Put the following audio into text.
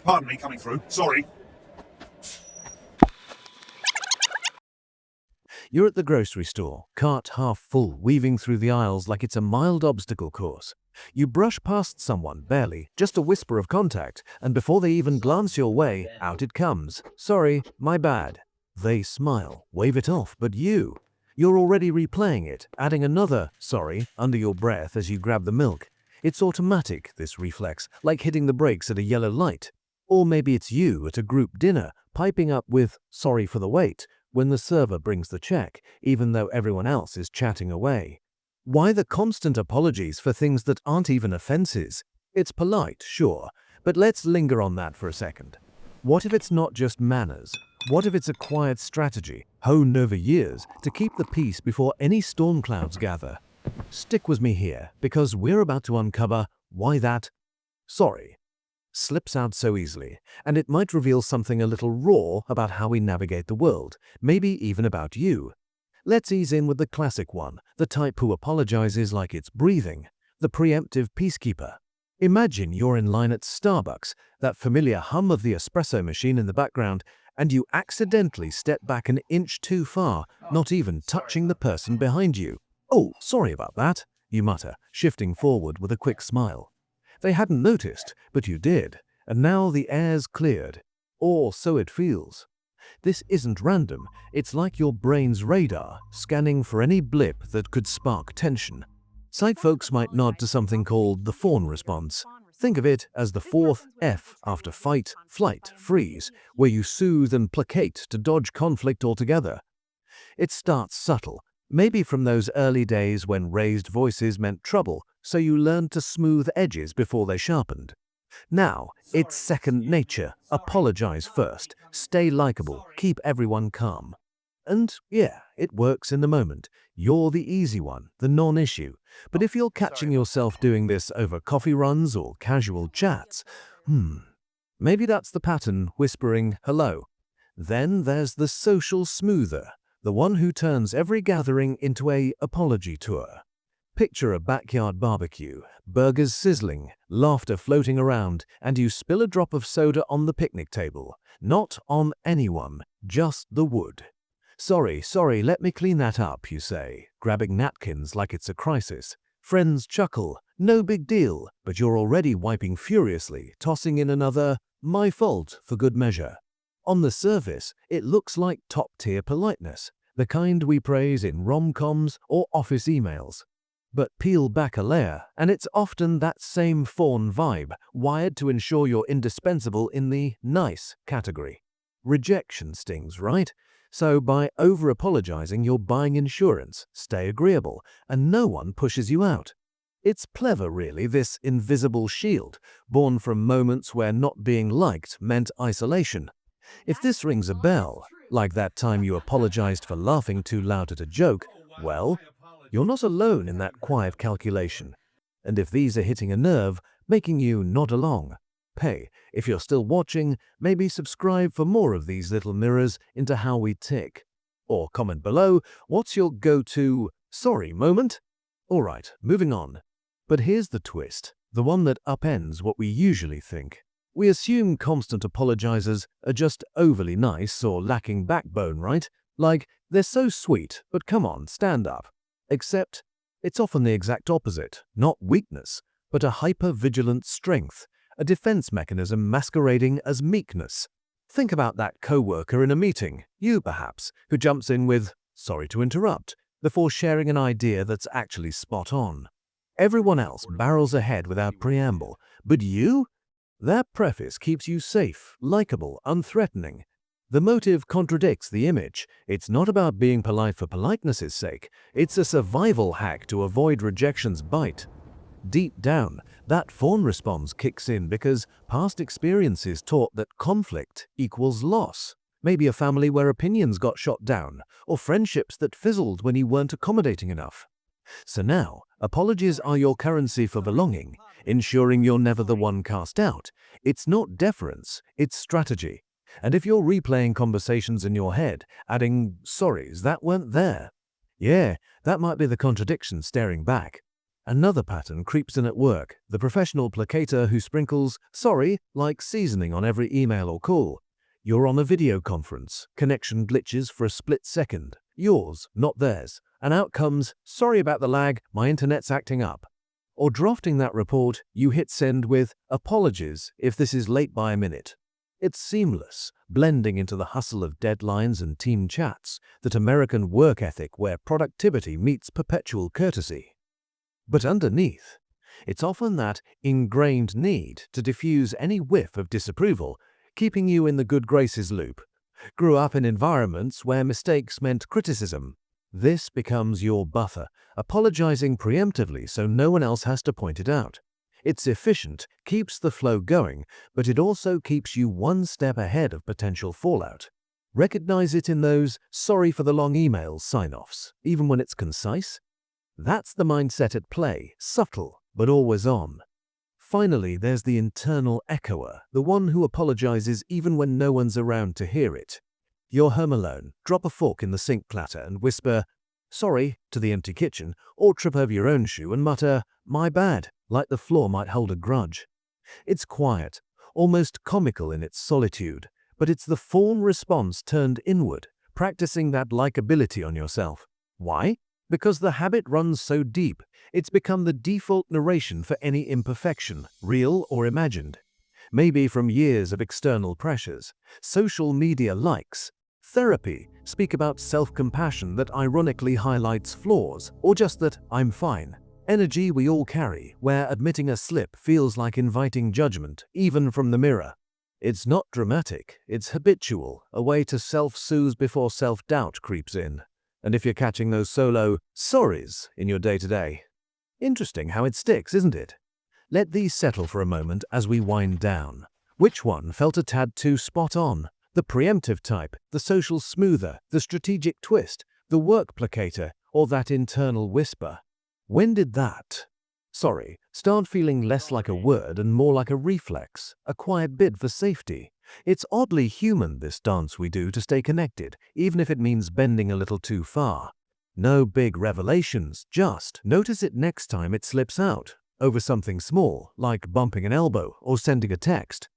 Pardon me coming through. Sorry. You're at the grocery store, cart half full, weaving through the aisles like it's a mild obstacle course. You brush past someone, barely, just a whisper of contact, and before they even glance your way, out it comes. Sorry, my bad. They smile, wave it off, but you're already replaying it, adding another sorry under your breath as you grab the milk. It's automatic, this reflex, like hitting the brakes at a yellow light. Or maybe it's you at a group dinner, piping up with sorry for the wait when the server brings the check, even though everyone else is chatting away. Why the constant apologies for things that aren't even offenses? It's polite, sure, but let's linger on that for a second. What if it's not just manners? What if it's a quiet strategy, honed over years, to keep the peace before any storm clouds gather? Stick with me here, because we're about to uncover why that sorry slips out so easily, and it might reveal something a little raw about how we navigate the world, maybe even about you. Let's ease in with the classic one, the type who apologizes like it's breathing, the preemptive peacekeeper. Imagine you're in line at Starbucks, that familiar hum of the espresso machine in the background, and you accidentally step back an inch too far, not even touching the person behind you. "Oh, sorry about that," you mutter, shifting forward with a quick smile. They hadn't noticed, but you did, and now the air's cleared. Or so it feels. This isn't random, it's like your brain's radar, scanning for any blip that could spark tension. Psych folks might nod to something called the fawn response. Think of it as the fourth F after fight, flight, freeze, where you soothe and placate to dodge conflict altogether. It starts subtle, maybe from those early days when raised voices meant trouble, so you learned to smooth edges before they sharpened. Now, it's second nature. Apologize first, stay likable, keep everyone calm. And yeah, it works in the moment. You're the easy one, the non-issue. But if you're catching yourself doing this over coffee runs or casual chats, maybe that's the pattern whispering hello. Then there's the social smoother, the one who turns every gathering into a apology tour. Picture a backyard barbecue, burgers sizzling, laughter floating around, and you spill a drop of soda on the picnic table. Not on anyone, just the wood. Sorry, let me clean that up, you say, grabbing napkins like it's a crisis. Friends chuckle, no big deal, but you're already wiping furiously, tossing in another, my fault, for good measure. On the surface, it looks like top-tier politeness, the kind we praise in rom-coms or office emails. But peel back a layer, and it's often that same fawn vibe, wired to ensure you're indispensable in the nice category. Rejection stings, right? So by over-apologizing, you're buying insurance, stay agreeable, and no one pushes you out. It's clever, really, this invisible shield, born from moments where not being liked meant isolation. If this rings a bell, like that time you apologized for laughing too loud at a joke, well, you're not alone in that quiet calculation. And if these are hitting a nerve, making you nod along, hey, if you're still watching, maybe subscribe for more of these little mirrors into how we tick. Or comment below, what's your go-to sorry moment? Alright, moving on. But here's the twist, the one that upends what we usually think. We assume constant apologizers are just overly nice or lacking backbone, right? Like, they're so sweet, but come on, stand up. Except, it's often the exact opposite, not weakness, but a hyper-vigilant strength, a defense mechanism masquerading as meekness. Think about that coworker in a meeting, you perhaps, who jumps in with, sorry to interrupt, before sharing an idea that's actually spot on. Everyone else barrels ahead without preamble, but you? That preface keeps you safe, likable, unthreatening. The motive contradicts the image. It's not about being polite for politeness' sake. It's a survival hack to avoid rejection's bite. Deep down, that fawn response kicks in because past experiences taught that conflict equals loss. Maybe a family where opinions got shot down, or friendships that fizzled when you weren't accommodating enough. So now, apologies are your currency for belonging, ensuring you're never the one cast out. It's not deference, it's strategy. And if you're replaying conversations in your head, adding sorries that weren't there, yeah, that might be the contradiction staring back. Another pattern creeps in at work, the professional placator who sprinkles "sorry" like seasoning on every email or call. You're on a video conference, connection glitches for a split second. Yours, not theirs. And out comes, "sorry about the lag, my internet's acting up." Or drafting that report, you hit send with "apologies if this is late by a minute." It's seamless, blending into the hustle of deadlines and team chats, that American work ethic where productivity meets perpetual courtesy. But underneath, it's often that ingrained need to diffuse any whiff of disapproval, keeping you in the good graces loop. Grew up in environments where mistakes meant criticism. This becomes your buffer, apologizing preemptively so no one else has to point it out. It's efficient, keeps the flow going, but it also keeps you one step ahead of potential fallout. Recognize it in those "sorry for the long emails" sign-offs, even when it's concise. That's the mindset at play, subtle but always on. Finally, there's the internal echoer, the one who apologizes even when no one's around to hear it. You're home alone, drop a fork in the sink platter and whisper "sorry" to the empty kitchen, or trip over your own shoe and mutter "my bad," like the floor might hold a grudge. It's quiet, almost comical in its solitude, but it's the fawn response turned inward, practicing that likability on yourself. Why? Because the habit runs so deep, it's become the default narration for any imperfection, real or imagined. Maybe from years of external pressures, social media likes, therapy, speak about self-compassion that ironically highlights flaws, or just that "I'm fine." Energy we all carry, where admitting a slip feels like inviting judgment, even from the mirror. It's not dramatic, it's habitual, a way to self-soothe before self-doubt creeps in. And if you're catching those solo "sorries" in your day-to-day, interesting how it sticks, isn't it? Let these settle for a moment as we wind down. Which one felt a tad too spot on? The preemptive type, the social smoother, the strategic twist, the work placator, or that internal whisper? When did that "sorry" start feeling less like a word and more like a reflex, a quiet bid for safety? It's oddly human, this dance we do to stay connected, even if it means bending a little too far. No big revelations, just notice it next time it slips out, over something small, like bumping an elbow or sending a text.